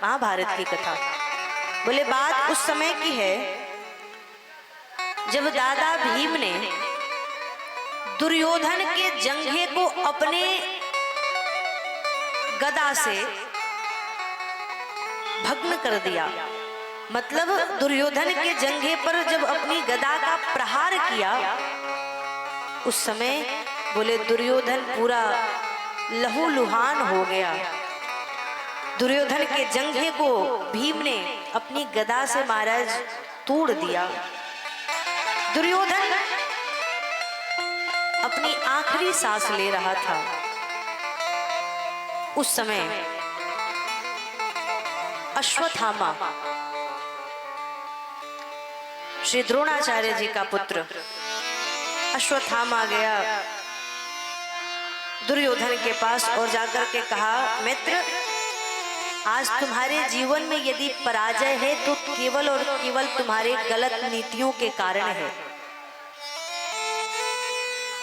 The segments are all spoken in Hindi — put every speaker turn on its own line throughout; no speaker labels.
महाभारत की कथा। बोले बात उस समय की है जब दादा भीम ने दुर्योधन के जंघे को अपने गदा से भग्न कर दिया। मतलब दुर्योधन के जंघे पर जब अपनी गदा का प्रहार किया उस समय बोले दुर्योधन पूरा लहूलुहान हो गया। दुर्योधन के जंघे को भीम ने अपनी गदा से महाराज तोड़ दिया। दुर्योधन अपनी आखिरी सांस ले रहा था। उस समय अश्वत्थामा श्री द्रोणाचार्य जी का पुत्र अश्वत्थामा गया दुर्योधन के पास और जाकर के कहा, मित्र आज तुम्हारे जीवन में यदि पराजय है तो केवल और केवल तुम्हारे गलत नीतियों के कारण है।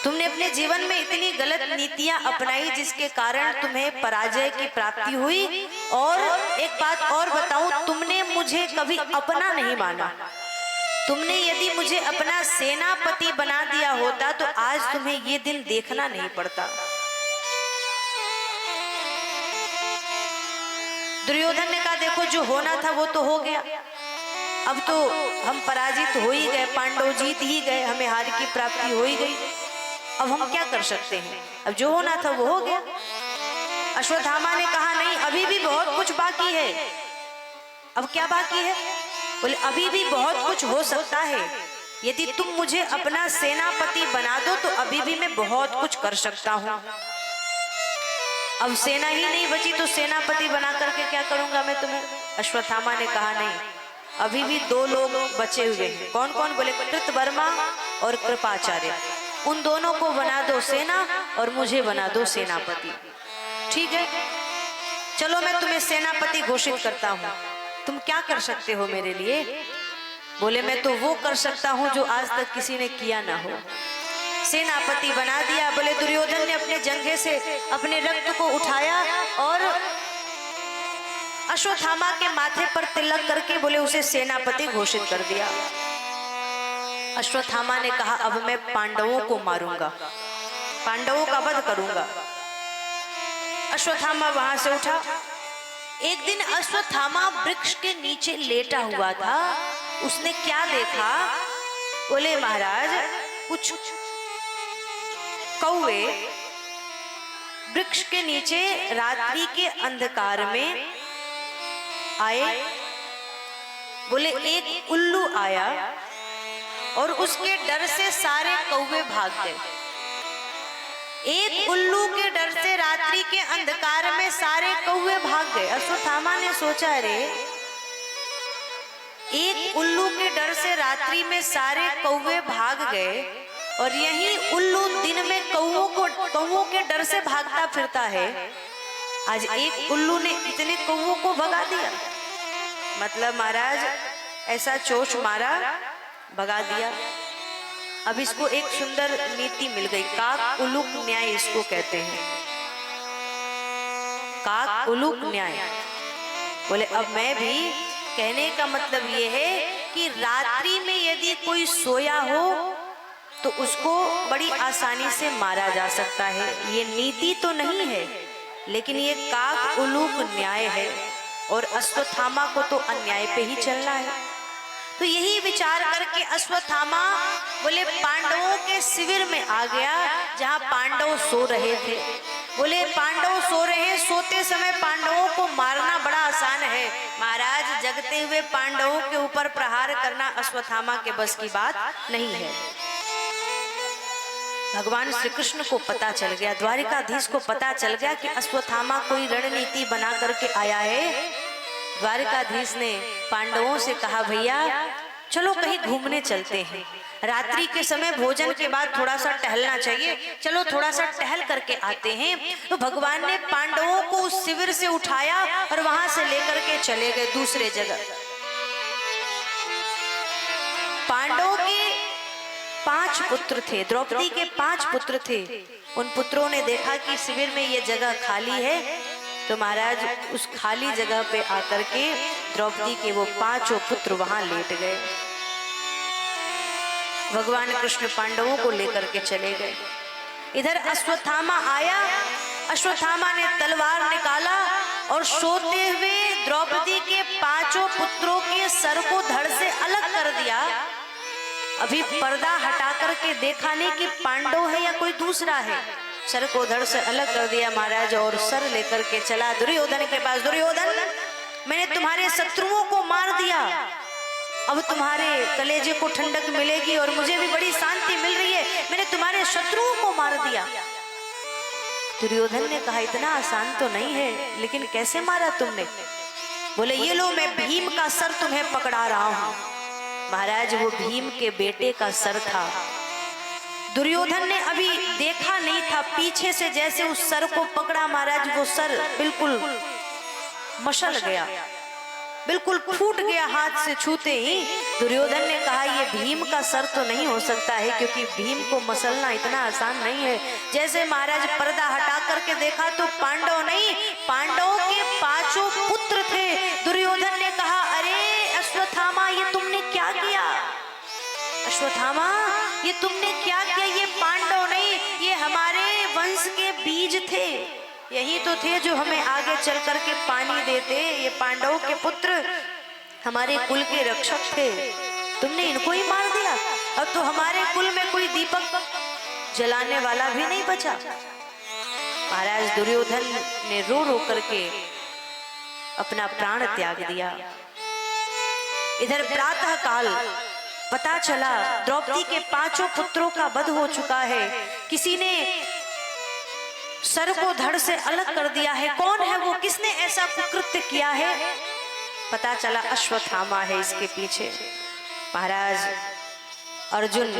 तुमने अपने जीवन में इतनी गलत नीतियां अपनाई जिसके कारण तुम्हें पराजय की प्राप्ति हुई। और एक बात और बताऊं, तुमने मुझे कभी अपना नहीं माना। तुमने यदि मुझे अपना सेनापति बना दिया होता तो आज तुम्हें ये दिन देखना नहीं पड़ता। दुर्योधन ने कहा, देखो जो होना था वो तो हो गया, अब तो हम पराजित हो ही गए, पांडव जीत ही गए, हमें हार की प्राप्ति हो ही गई, अब हम क्या कर सकते हैं, अब जो होना था वो हो गया। अश्वत्थामा ने कहा, नहीं अभी भी बहुत कुछ बाकी है। अब क्या बाकी है? बोले अभी भी बहुत कुछ हो सकता है। यदि तुम मुझे अपना सेनापति बना दो तो अभी भी मैं बहुत कुछ कर सकता हूँ। अब सेना ही नहीं बची तो सेनापति बना करके क्या करूंगा मैं तुम्हें? अश्वत्थामा ने कहा, नहीं अभी भी दो लोग बचे हुए हैं। कौन कौन? बोले कृतवर्मा और कृपाचार्य। उन दोनों को बना दो सेना और मुझे बना दो सेनापति। ठीक है, चलो मैं तुम्हें सेनापति घोषित करता हूँ। तुम क्या कर सकते हो मेरे लिए? बोले मैं तो वो कर सकता हूँ जो आज तक किसी ने किया ना हो। सेनापति बना दिया। बोले दुर्योधन ने अपने जंघे से अपने रक्त को उठाया और अश्वत्थामा के माथे पर तिलक करके बोले उसे सेनापति घोषित कर दिया। अश्वत्थामा ने कहा, अब मैं पांडवों को मारूंगा, पांडवों का वध करूंगा। अश्वत्थामा वहां से उठा। एक दिन अश्वत्थामा वृक्ष के नीचे लेटा हुआ था। उसने क्या देखा? बोले महाराज कुछ कौवे वृक्ष के नीचे रात्रि के अंधकार में आए। बोले एक उल्लू आया और उसके डर से सारे कौवे भाग गए। एक उल्लू के डर से रात्रि के अंधकार में सारे कौवे भाग गए। अश्वत्थामा ने सोचा, अरे एक उल्लू के डर से रात्रि में सारे कौवे भाग गए और यही उल्लू दिन में कौवों के डर से भागता फिरता है। आज एक उल्लू ने इतने कौवों को भगा दिया। मतलब महाराज ऐसा चोच मारा, भगा दिया। अब इसको एक सुंदर नीति मिल गई, काक उलूक न्याय इसको कहते हैं। काक उलूक न्याय। बोले अब मैं भी, कहने का मतलब ये है कि रात्रि में यदि कोई सोया हो तो उसको बड़ी आसानी से मारा जा सकता है। ये नीति तो नहीं है लेकिन ये काक उलूक न्याय है और अश्वत्थामा को तो अन्याय पे ही चलना है। तो यही विचार करके अश्वत्थामा बोले पांडवों के शिविर में आ गया जहां पांडव सो रहे थे। बोले पांडव सो रहे, सोते समय पांडवों को मारना बड़ा आसान है महाराज, जगते हुए पांडवों के ऊपर प्रहार करना अश्वत्थामा के बस की बात नहीं है। भगवान श्री कृष्ण को पता चल गया, द्वारिकाधीश को पता चल गया कि अश्वत्थामा कोई रणनीति बना करके आया है। द्वारिकाधीश ने पांडवों से कहा, भैया चलो कहीं घूमने चलते हैं, रात्रि के समय भोजन के बाद थोड़ा सा टहलना चाहिए, चलो थोड़ा सा टहल करके आते हैं। तो भगवान ने पांडवों को उस शिविर से उठाया और वहां से लेकर के चले गए दूसरे जगह। पांडवों के 5 पुत्र थे, द्रौपदी के 5 पुत्र थे। उन पुत्रों ने देखा कि शिविर में ये जगह खाली है तो महाराज उस खाली जगह पे आकर के द्रौपदी के वो पांचों पुत्र वहां लेट गए। भगवान कृष्ण पांडवों को लेकर के चले गए। इधर अश्वत्थामा आया, अश्वत्थामा ने तलवार निकाला और सोते हुए द्रौपदी के पांचों पुत्रों के सर को धड़ से अलग कर दिया। अभी पर्दा हटा करके देखा नहीं कि पांडव है या कोई दूसरा है, सर को धड़ से अलग कर दिया महाराज और सर लेकर के चला दुर्योधन के पास। दुर्योधन, मैंने तुम्हारे शत्रुओं को मार दिया, अब तुम्हारे कलेजे को ठंडक मिलेगी और मुझे भी बड़ी शांति मिल रही है, मैंने तुम्हारे शत्रुओं को मार दिया। दुर्योधन ने कहा इतना आसान तो नहीं है, लेकिन कैसे मारा तुमने? बोले ये लो, मैं भीम का सर तुम्हें पकड़ा रहा हूं। महाराज वो भीम के बेटे का सर था। दुर्योधन ने अभी देखा नहीं था, पीछे से जैसे उस सर को पकड़ा महाराज, वो सर बिल्कुल मसल गया, बिल्कुल फूट गया हाथ से छूते ही। दुर्योधन ने कहा ये भीम का सर तो नहीं हो सकता है, क्योंकि भीम को मसलना इतना आसान नहीं है। जैसे महाराज पर्दा हटा करके देखा तो पांडव नहीं, पांडवों के पांचों पुत्र थे। दुर्योधन ने कहा अरे अश्वत्थामा, ये तुमने क्या किया? अश्वत्थामा, ये तुमने क्या किया? ये पांडव नहीं, ये हमारे वंश के बीज थे, यही तो थे जो हमें आगे चल करके पानी देते। ये पांडवों के पुत्र हमारे कुल के रक्षक थे, तुमने इनको ही मार दिया। अब तो हमारे कुल में कोई दीपक जलाने वाला भी नहीं बचा। महाराज दुर्योधन ने रो रो करके अपना प्राण त्याग दिया। इधर प्रातः काल पता चला द्रौपदी के पांचों पुत्रों का वध हो चुका है, किसी ने सर को धड़ से अलग कर दिया है। कौन है वो, किसने ऐसा कुकृत्य किया है? पता चला अश्वत्थामा है इसके पीछे। महाराज अर्जुन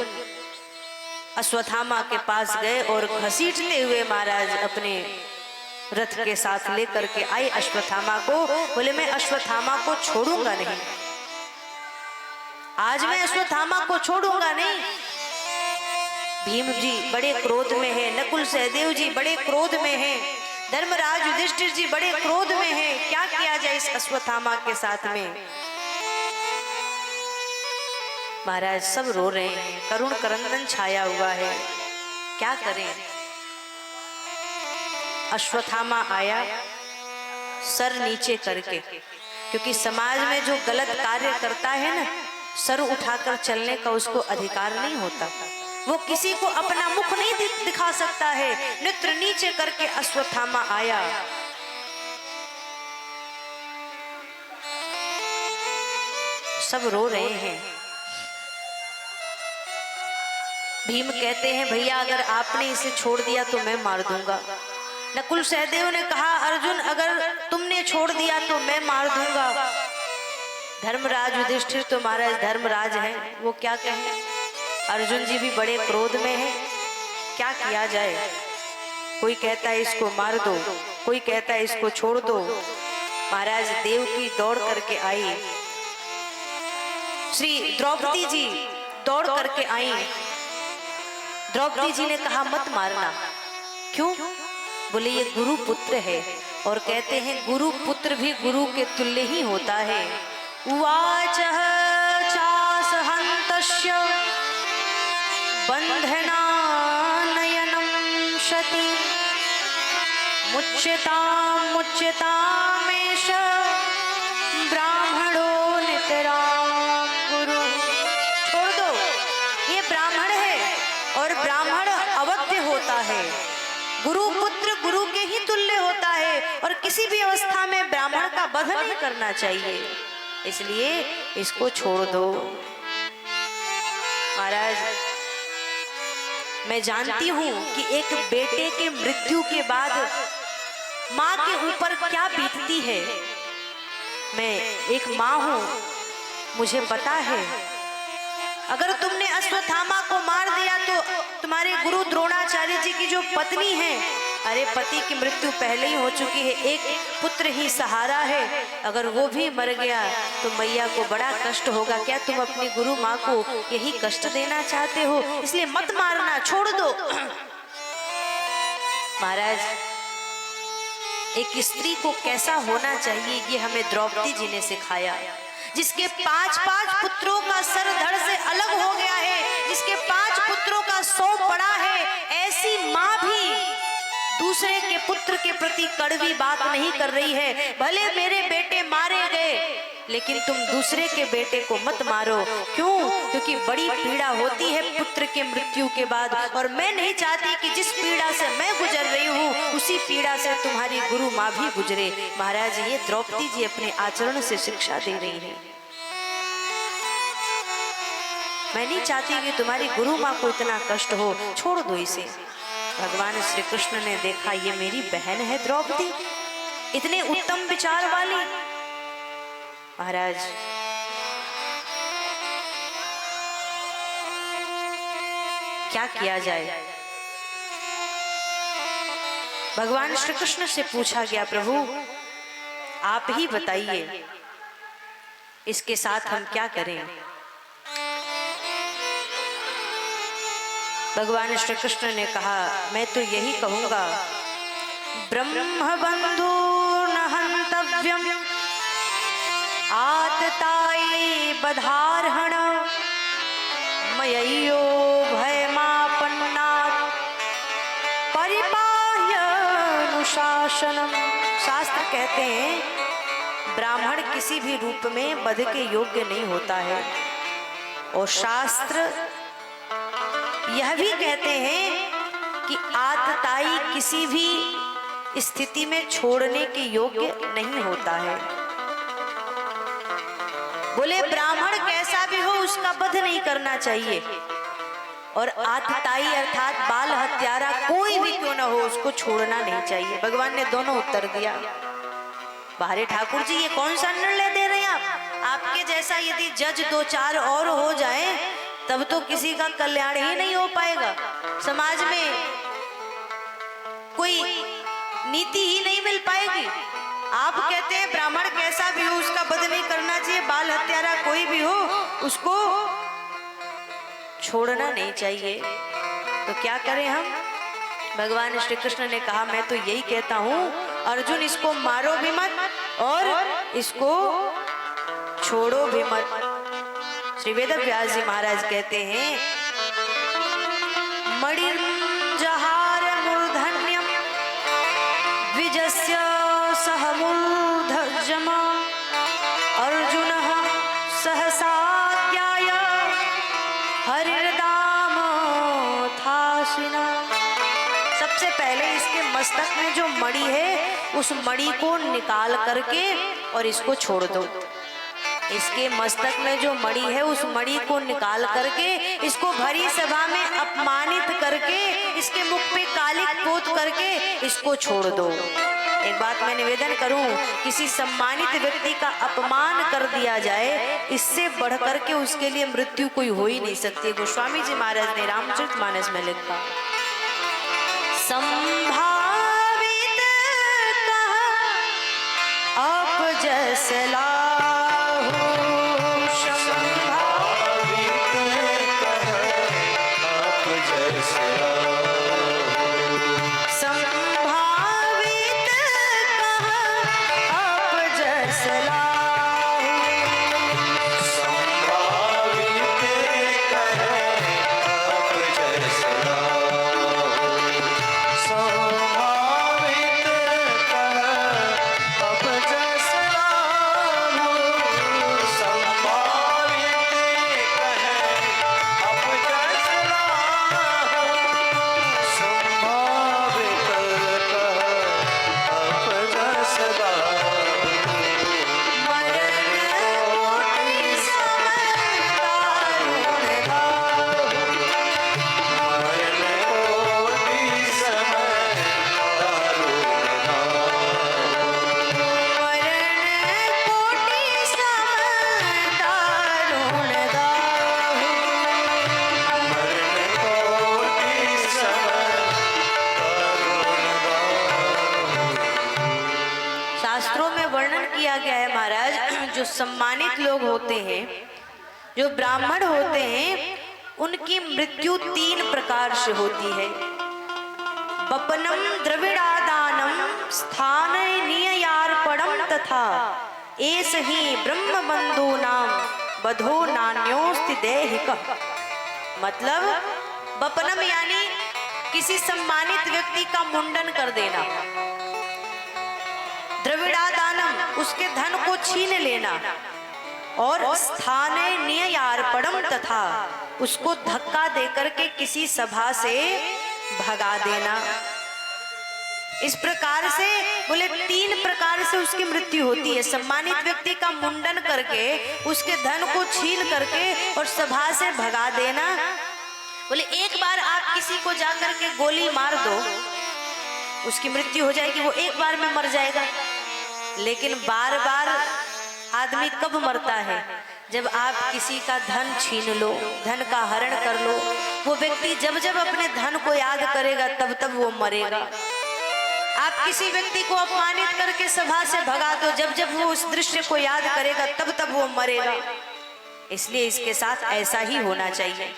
अश्वत्थामा के पास गए और घसीटते हुए महाराज अपने रथ के साथ लेकर के आए अश्वत्थामा को। बोले मैं अश्वत्थामा को छोड़ूंगा नहीं, आज मैं अश्वत्थामा को छोड़ूंगा नहीं। भीम जी बड़े क्रोध में है, नकुल सहदेव जी बड़े क्रोध में हैं, धर्मराज युधिष्ठिर जी बड़े क्रोध में हैं, क्या किया जाए इस अश्वत्थामा के साथ में? महाराज सब रो रहे हैं, करुण करंदन छाया हुआ है, क्या करें? अश्वत्थामा आया सर नीचे करके, क्योंकि समाज में जो गलत कार्य करता है ना, सर उठाकर चलने का उसको अधिकार नहीं होता। वो किसी को अपना मुख नहीं दिखा सकता है। नेत्र नीचे करके अश्वत्थामा आया। सब रो रहे हैं। भीम कहते हैं भैया अगर आपने इसे छोड़ दिया तो मैं मार दूंगा। नकुल सहदेव ने कहा अर्जुन अगर तुमने छोड़ दिया तो मैं मार दूंगा। धर्मराज युधिष्ठिर तो महाराज धर्मराज हैं, वो क्या कहें? अर्जुन जी भी बड़े क्रोध में हैं, क्या किया जाए? कोई कहता है इसको मार दो, कोई कहता है इसको छोड़ दो। महाराज देवकी दौड़ करके आई, श्री द्रौपदी जी दौड़ करके आई। द्रौपदी जी ने कहा मत मारना। क्यों? बोले ये गुरु पुत्र है, और कहते हैं गुरु पुत्र भी गुरु के तुल्य ही होता है। उवाचः चासहन्तस्य बन्धनानयनं शति मुच्यतामेष ब्राह्मणो नितरां गुरु। छोड़ दो, ये ब्राह्मण है और ब्राह्मण अवध्य होता है, गुरु पुत्र गुरु के ही तुल्य होता है, और किसी भी अवस्था में ब्राह्मण का वध नहीं करना चाहिए, इसलिए इसको छोड़ दो। महाराज मैं जानती हूं कि एक बेटे के मृत्यु के बाद माँ के ऊपर क्या बीतती है। मैं एक माँ हूं, मुझे पता है। अगर तुमने अश्वत्थामा को मार दिया तो तुम्हारे गुरु द्रोणाचार्य जी की जो पत्नी है, अरे पति की मृत्यु पहले ही हो चुकी है, एक पुत्र ही सहारा है, अगर वो भी मर गया तो मैया को बड़ा कष्ट होगा। क्या तुम अपनी गुरु माँ को यही कष्ट देना चाहते हो? इसलिए मत मारना, छोड़ दो। महाराज एक स्त्री को कैसा होना चाहिए ये हमें द्रौपदी जी ने सिखाया। जिसके 5-5 पुत्रों का सर धड़ से अलग हो गया है, जिसके 5 पुत्रों का 100 पड़ा है, ऐसी माँ भी दूसरे के पुत्र के प्रति कड़वी बात नहीं कर रही है। भले मेरे बेटे मारे गए लेकिन तुम दूसरे के बेटे को मत मारो। क्यों? क्योंकि बड़ी पीड़ा होती है पुत्र के मृत्यु के बाद, और मैं नहीं चाहती कि जिस पीड़ा से मैं गुजर रही हूँ उसी पीड़ा से तुम्हारी गुरु माँ भी गुजरे। महाराज, ये द्रौपदी जी अपने आचरण से शिक्षा दे रही है। मैं नहीं चाहती कि तुम्हारी गुरु माँ को इतना कष्ट हो, छोड़ दो इसे। भगवान श्री कृष्ण ने देखा ये मेरी बहन है द्रौपदी, इतने उत्तम विचार वाली। महाराज, क्या किया जाए? भगवान श्री कृष्ण से पूछा गया, प्रभु आप ही बताइए इसके साथ हम क्या करें। भगवान श्री कृष्ण ने कहा, मैं तो यही कहूंगा, ब्रह्म बंधु न हंतव्यम आतताई बधारहण मय्यो भयमापन्नात् परिपाह्य अनुशासनम। शास्त्र कहते हैं ब्राह्मण किसी भी रूप में वध के योग्य नहीं होता है, और शास्त्र यह भी कहते हैं कि आतताई किसी भी स्थिति में छोड़ने के योग्य नहीं होता है। बोले ब्राह्मण कैसा भी हो उसका वध नहीं करना चाहिए, और आतताई अर्थात बाल हत्यारा कोई भी क्यों ना हो उसको छोड़ना नहीं चाहिए। भगवान ने दोनों उत्तर दिया। बाहरे ठाकुर जी, ये कौन सा निर्णय दे रहे हैं आप? आपके जैसा यदि जज 2-4 और हो जाए तब तो किसी का कल्याण ही नहीं हो पाएगा, समाज में कोई नीति ही नहीं मिल पाएगी। आप कहते हैं ब्राह्मण कैसा भी हो उसका वध नहीं करना चाहिए, बाल हत्यारा कोई भी हो उसको छोड़ना नहीं चाहिए, तो क्या करें हम? भगवान श्री कृष्ण ने कहा, मैं तो यही कहता हूं अर्जुन, इसको मारो भी मत और इसको छोड़ो भी मत। श्री वेद व्यास जी महाराज कहते हैं, मणिर्जहार मूर्धन्यम द्विजस्य सह मूर्धजम अर्जुनः सहसाज्ञाय हरिर्दाम थाशिना। सबसे पहले इसके मस्तक में जो मणि है उस मणि को निकाल करके और इसको छोड़ दो। इसके मस्तक में जो मणि है उस मणि को निकाल करके इसको भरी सभा में अपमानित करके इसके मुख पे कालिक पोत करके इसको छोड़ दो। एक बात मैं निवेदन करूं, किसी सम्मानित व्यक्ति का अपमान कर दिया जाए, इससे बढ़ करके उसके लिए मृत्यु कोई हो ही नहीं सकती। गोस्वामी जी महाराज ने रामचरितमानस में लिखा, संभावित अपजस जो सम्मानित लोग होते हैं, जो ब्राह्मण होते हैं, उनकी मृत्यु 3 प्रकार से होती है। बपनम द्रविड़ादानम स्थान निययार्पणम तथा एस ही ब्रह्म बंधो नाम बधो नान्योस्ति दैहिक। मतलब बपनम यानी किसी सम्मानित व्यक्ति का मुंडन कर देना, द्रविड़ादानम उसके धन को छीन लेना, और स्थाने निययार्पणम तथा उसको धक्का देकर के किसी सभा से भगा देना। इस प्रकार से बोले 3 प्रकार से उसकी मृत्यु होती है। सम्मानित व्यक्ति का मुंडन करके उसके धन को छीन करके और सभा से भगा देना। बोले एक बार आप किसी को जाकर के गोली मार दो, उसकी मृत्यु हो जाएगी, वो एक बार में मर जाएगा। लेकिन बार बार आदमी कब मरता है? जब आप किसी का धन छीन लो, धन का हरण कर लो। वो व्यक्ति जब जब अपने धन को याद करेगा तब तब वो मरेगा। आप किसी व्यक्ति को अपमानित करके सभा से भगा दो, जब जब वो उस दृश्य को याद करेगा तब तब वो मरेगा। इसलिए इसके साथ ऐसा ही होना चाहिए।